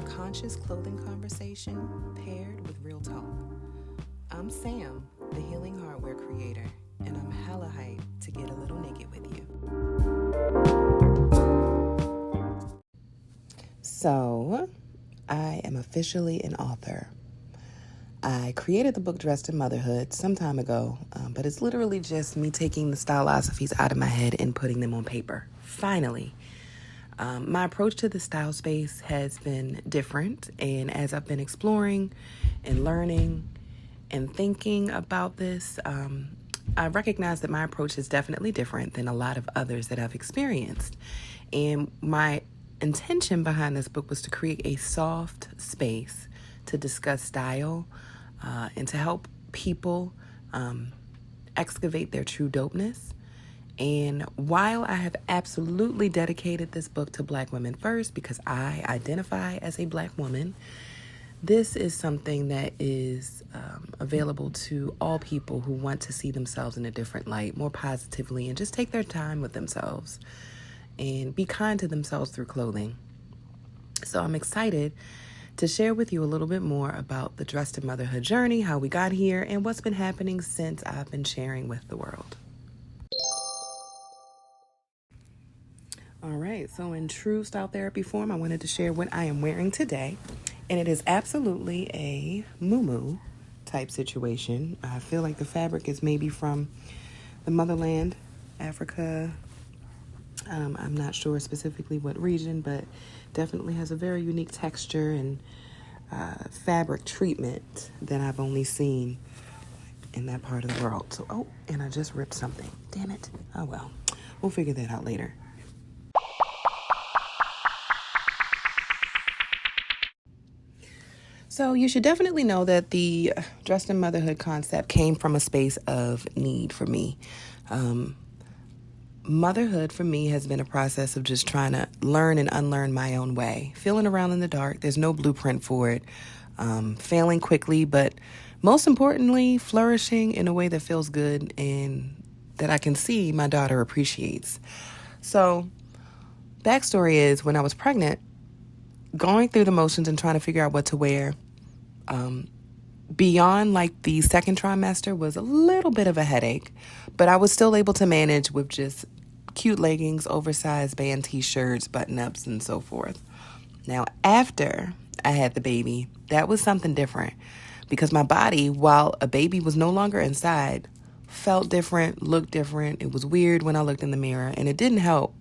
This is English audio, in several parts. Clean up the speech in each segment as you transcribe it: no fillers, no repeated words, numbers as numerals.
conscious clothing conversation paired with real talk. I'm Sam, the healing hardware creator, and I'm hella hyped to get a little naked with you. So, I am officially an author. I created the book Dressed in Motherhood some time ago, but it's literally just me taking the stylosophies out of my head and putting them on paper. Finally. My approach to the style space has been different, and as I've been exploring and learning and thinking about this, I recognize that my approach is definitely different than a lot of others that I've experienced. And my intention behind this book was to create a soft space to discuss style and to help people excavate their true dopeness. And while I have absolutely dedicated this book to Black women first because I identify as a Black woman, this is something that is available to all people who want to see themselves in a different light, more positively, and just take their time with themselves and be kind to themselves through clothing. So I'm excited to share with you a little bit more about the Dressed in Motherhood journey, how we got here, and what's been happening since I've been sharing with the world. All right, so in true style therapy form, I wanted to share what I am wearing today, and it is absolutely a muumuu type situation. I feel like the fabric is maybe from the motherland, Africa. I'm not sure specifically what region, but definitely has a very unique texture and fabric treatment that I've only seen in that part of the world. So, and I just ripped something. Damn it. Oh, well, we'll figure that out later. So you should definitely know that the Dressed in Motherhood concept came from a space of need for me. Motherhood for me has been a process of just trying to learn and unlearn my own way, feeling around in the dark. There's no blueprint for it, failing quickly, but most importantly, flourishing in a way that feels good and that I can see my daughter appreciates. So backstory is when I was pregnant, going through the motions and trying to figure out what to wear, beyond like the second trimester was a little bit of a headache, but I was still able to manage with just cute leggings, oversized band t-shirts, button-ups, and so forth. Now, after I had the baby, that was something different because my body, while a baby was no longer inside, felt different, looked different. It was weird when I looked in the mirror, and it didn't help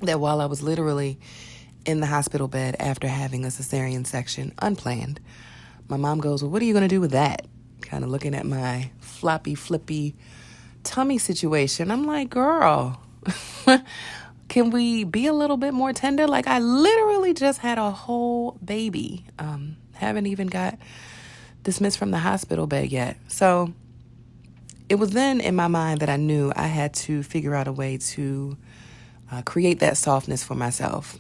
that while I was literally in the hospital bed after having a cesarean section unplanned, my mom goes, well, what are you going to do with that? Kind of looking at my floppy, flippy tummy situation. I'm like, girl, can we be a little bit more tender? Like, I literally just had a whole baby. Haven't even got dismissed from the hospital bed yet. So it was then in my mind that I knew I had to figure out a way to create that softness for myself.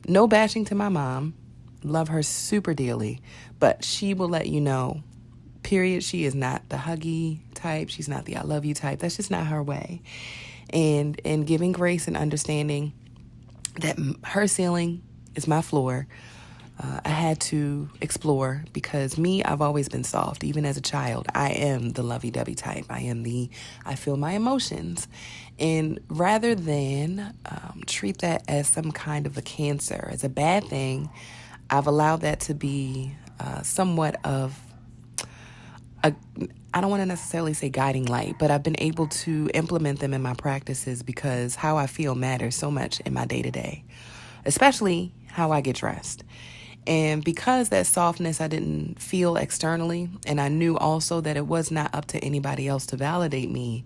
No bashing to my mom. Love her super dearly, but she will let you know, period. She is not the huggy type. She's not the I love you type. That's just not her way. And giving grace and understanding that her ceiling is my floor, I had to explore because I've always been soft. Even as a child, I am the lovey-dovey type. I feel my emotions. And rather than treat that as some kind of a cancer, as a bad thing, I've allowed that to be somewhat of I don't want to necessarily say guiding light, but I've been able to implement them in my practices because how I feel matters so much in my day-to-day, especially how I get dressed. And because that softness I didn't feel externally, and I knew also that it was not up to anybody else to validate me,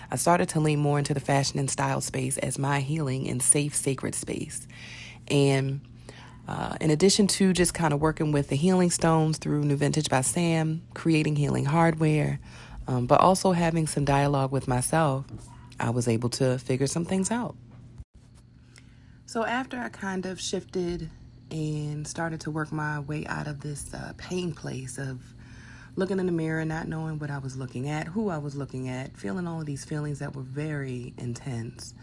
I started to lean more into the fashion and style space as my healing and safe, sacred space. And in addition to just kind of working with the healing stones through New Vintage by Sam, creating healing hardware, but also having some dialogue with myself, I was able to figure some things out. So after I kind of shifted and started to work my way out of this pain place of looking in the mirror, not knowing what I was looking at, who I was looking at, feeling all of these feelings that were very intense.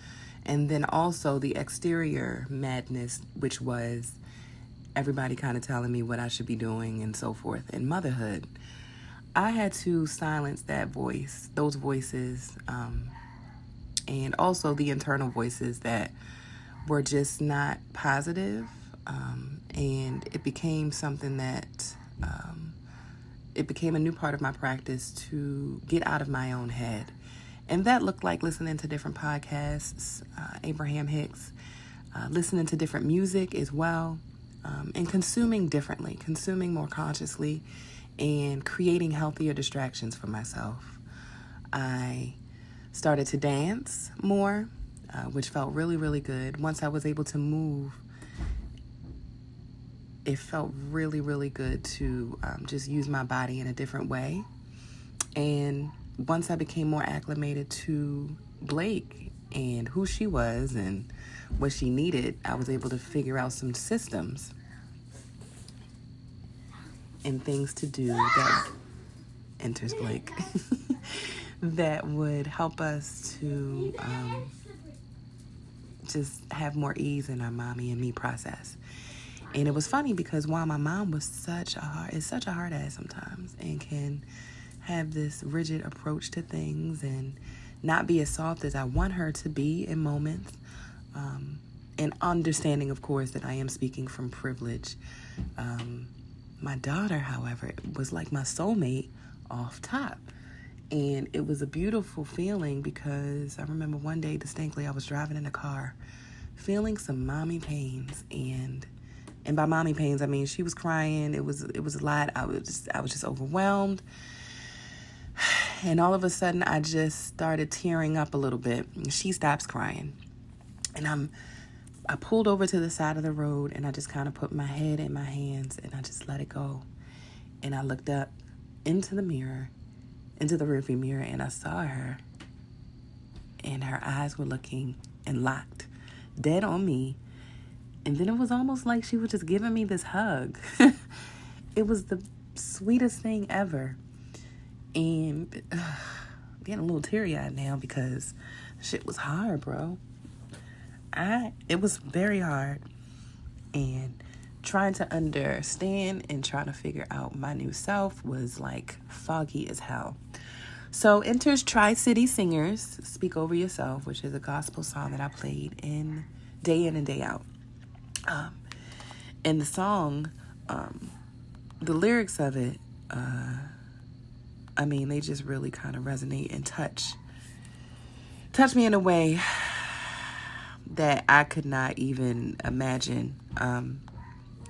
And then also the exterior madness, which was everybody kind of telling me what I should be doing and so forth. In motherhood, I had to silence those voices, and also the internal voices that were just not positive. And it became something that it became a new part of my practice to get out of my own head. And that looked like listening to different podcasts, Abraham Hicks, listening to different music as well, and consuming differently, consuming more consciously, and creating healthier distractions for myself. I started to dance more, which felt really, really good. Once I was able to move, it felt really, really good to just use my body in a different way. And once I became more acclimated to Blake and who she was and what she needed, I was able to figure out some systems and things to do that enters Blake that would help us to just have more ease in our mommy and me process. And it was funny because while my mom was such a hard ass sometimes and can have this rigid approach to things and not be as soft as I want her to be in moments, and understanding, of course, that I am speaking from privilege. My daughter, however, was like my soulmate off top. And it was a beautiful feeling because I remember one day distinctly I was driving in a car feeling some mommy pains, and by mommy pains I mean she was crying. It was a lot. I was just overwhelmed. And all of a sudden I just started tearing up a little bit. She stops crying. And I pulled over to the side of the road and I just kind of put my head in my hands and I just let it go. And I looked up into the rearview mirror, and I saw her. And her eyes were looking and locked dead on me. And then it was almost like she was just giving me this hug. It was the sweetest thing ever. And I'm getting a little teary-eyed now because shit was hard, bro. It was very hard. And trying to understand and trying to figure out my new self was like foggy as hell. So enters Tri-City Singers, Speak Over Yourself, which is a gospel song that I played in and day out. And the song, the lyrics of it, they just really kind of resonate and touch me in a way that I could not even imagine.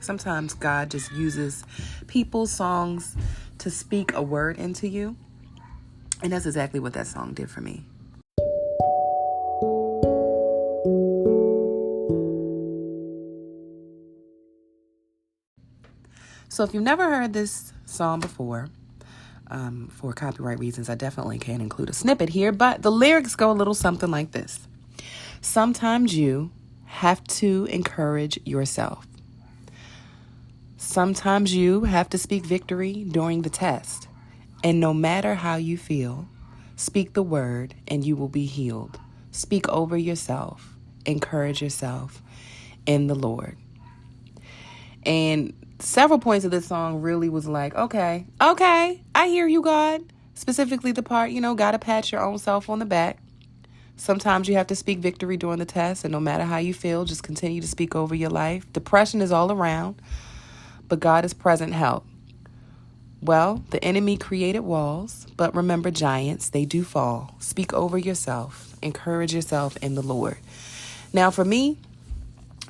Sometimes God just uses people's songs to speak a word into you. And that's exactly what that song did for me. So if you've never heard this song before, for copyright reasons, I definitely can't include a snippet here, but the lyrics go a little something like this. Sometimes you have to encourage yourself. Sometimes you have to speak victory during the test. And no matter how you feel, speak the word and you will be healed. Speak over yourself. Encourage yourself in the Lord. And several points of this song really was like, okay, I hear you, God. Specifically the part, gotta pat your own self on the back. Sometimes you have to speak victory during the test, and no matter how you feel, just continue to speak over your life. Depression is all around, but God is present help. Well, the enemy created walls, but remember giants, they do fall. Speak over yourself. Encourage yourself in the Lord. Now, for me,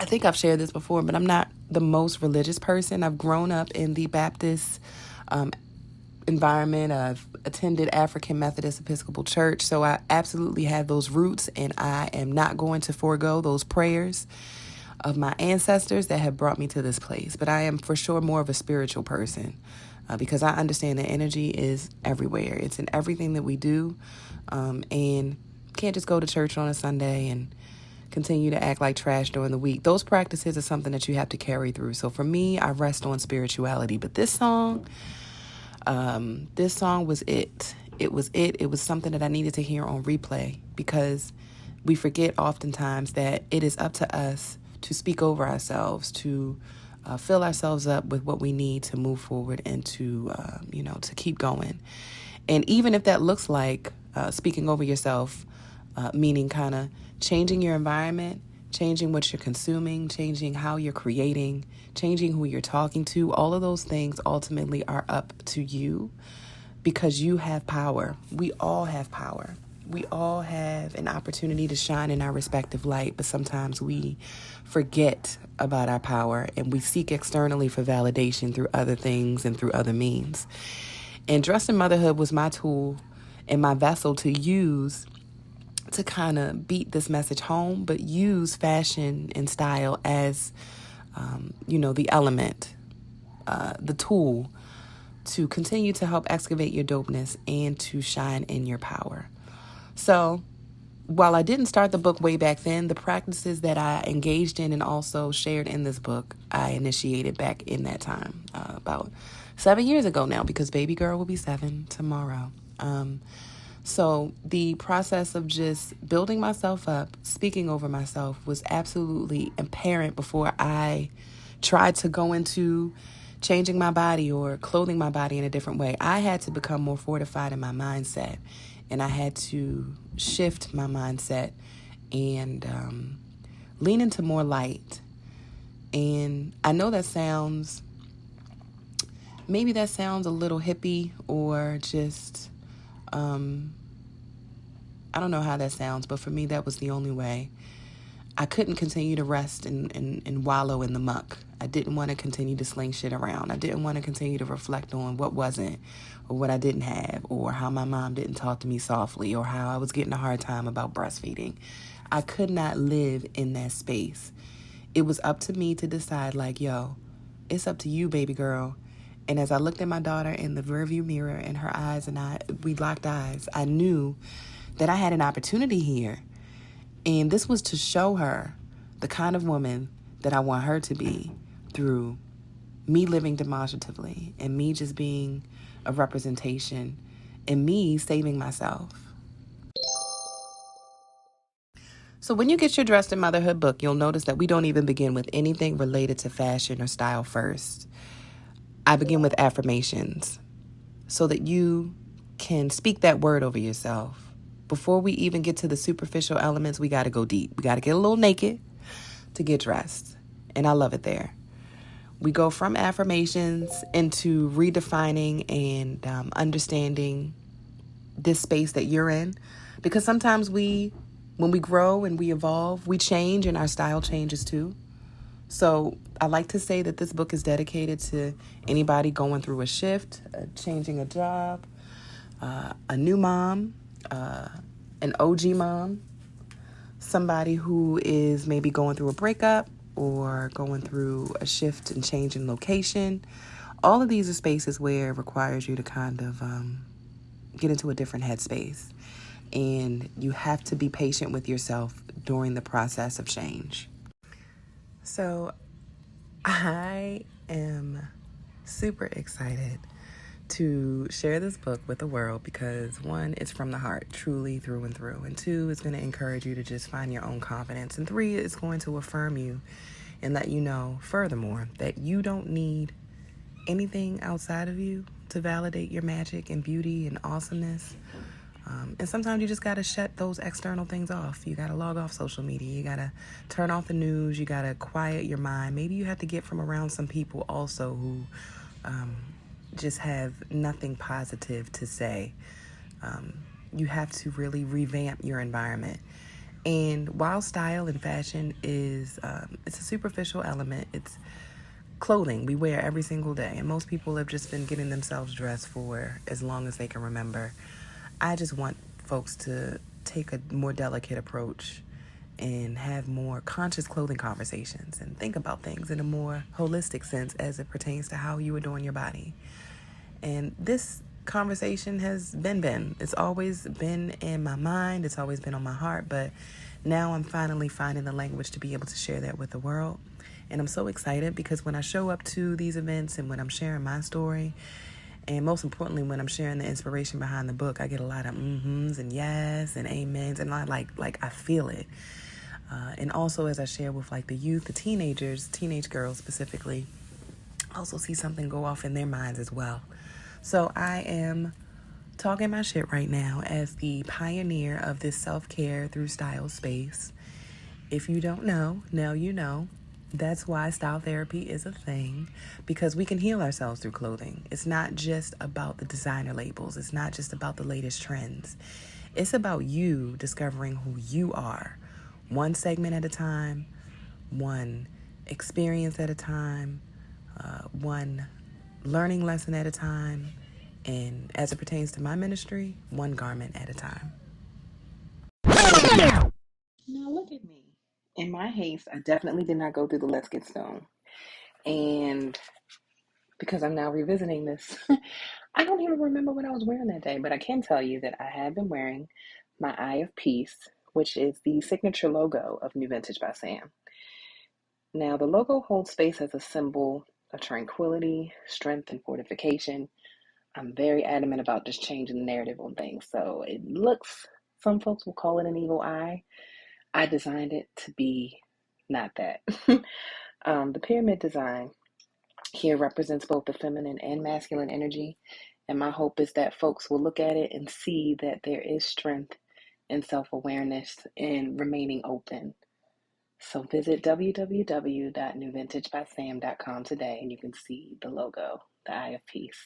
I think I've shared this before, but I'm not the most religious person. I've grown up in the Baptist environment. I've attended African Methodist Episcopal Church, so I absolutely have those roots, and I am not going to forego those prayers of my ancestors that have brought me to this place. But I am for sure more of a spiritual person. Because I understand that energy is everywhere. It's in everything that we do. And can't just go to church on a Sunday and continue to act like trash during the week. Those practices are something that you have to carry through. So for me, I rest on spirituality. But this song was it. It was it. It was something that I needed to hear on replay, because we forget oftentimes that it is up to us to speak over ourselves, to fill ourselves up with what we need to move forward and to, to keep going. And even if that looks like speaking over yourself, meaning kind of changing your environment, changing what you're consuming, changing how you're creating, changing who you're talking to, all of those things ultimately are up to you because you have power. We all have power. We all have an opportunity to shine in our respective light, but sometimes we forget about our power and we seek externally for validation through other things and through other means. And Dressed in Motherhood was my tool and my vessel to use to kind of beat this message home, but use fashion and style as, the element, the tool to continue to help excavate your dopeness and to shine in your power. So while I didn't start the book way back then, the practices that I engaged in and also shared in this book, I initiated back in that time, about 7 years ago now, because baby girl will be 7 tomorrow. So the process of just building myself up, speaking over myself was absolutely apparent before I tried to go into changing my body or clothing my body in a different way. I had to become more fortified in my mindset, and I had to shift my mindset and lean into more light. And I know maybe that sounds a little hippie or just, I don't know how that sounds, but for me, that was the only way. I couldn't continue to rest and wallow in the muck. I didn't want to continue to sling shit around. I didn't want to continue to reflect on what wasn't or what I didn't have or how my mom didn't talk to me softly or how I was getting a hard time about breastfeeding. I could not live in that space. It was up to me to decide it's up to you, baby girl. And as I looked at my daughter in the rearview mirror in her eyes and we locked eyes, I knew that I had an opportunity here. And this was to show her the kind of woman that I want her to be through me living demonstratively and me just being a representation and me saving myself. So when you get your Dressed in Motherhood book, you'll notice that we don't even begin with anything related to fashion or style first. I begin with affirmations so that you can speak that word over yourself. Before we even get to the superficial elements, we got to go deep. We got to get a little naked to get dressed. And I love it there. We go from affirmations into redefining and understanding this space that you're in. Because sometimes when we grow and we evolve, we change and our style changes too. So I like to say that this book is dedicated to anybody going through a shift, changing a job, a new mom, an OG mom, somebody who is maybe going through a breakup or going through a shift and change in location. All of these are spaces where it requires you to kind of get into a different headspace. And you have to be patient with yourself during the process of change. So I am super excited to share this book with the world because 1, it's from the heart, truly through and through. And 2, it's going to encourage you to just find your own confidence. And 3, it's going to affirm you and let you know, furthermore, that you don't need anything outside of you to validate your magic and beauty and awesomeness. And sometimes you just got to shut those external things off. You got to log off social media. You got to turn off the news. You got to quiet your mind. Maybe you have to get from around some people also who just have nothing positive to say. You have to really revamp your environment. And while style and fashion is, it's a superficial element, it's clothing we wear every single day. And most people have just been getting themselves dressed for as long as they can remember. I just want folks to take a more delicate approach and have more conscious clothing conversations and think about things in a more holistic sense as it pertains to how you adorn your body. And this conversation has been. It's always been in my mind. It's always been on my heart. But now I'm finally finding the language to be able to share that with the world. And I'm so excited because when I show up to these events and when I'm sharing my story, and most importantly, when I'm sharing the inspiration behind the book, I get a lot of mm-hms and yes and amens. And I I feel it. And also, as I share with like the youth, the teenagers, teenage girls specifically, also see something go off in their minds as well. So I am talking my shit right now as the pioneer of this self-care through style space. If you don't know, now you know. That's why style therapy is a thing, because we can heal ourselves through clothing. It's not just about the designer labels. It's not just about the latest trends. It's about you discovering who you are, one segment at a time, one experience at a time, one learning lesson at a time, and as it pertains to my ministry, one garment at a time. Now look at me. In my haste, I definitely did not go through the Let's Get Stone. And because I'm now revisiting this, I don't even remember what I was wearing that day, but I can tell you that I have been wearing my Eye of Peace, which is the signature logo of New Vintage by Sam. Now, the logo holds space as a symbol of tranquility, strength, and fortification. I'm very adamant about just changing the narrative on things. So it looks, some folks will call it an evil eye. I designed it to be not that. The pyramid design here represents both the feminine and masculine energy. And my hope is that folks will look at it and see that there is strength and self awareness in remaining open. So visit www.newvintagebysam.com today and you can see the logo, the Eye of Peace.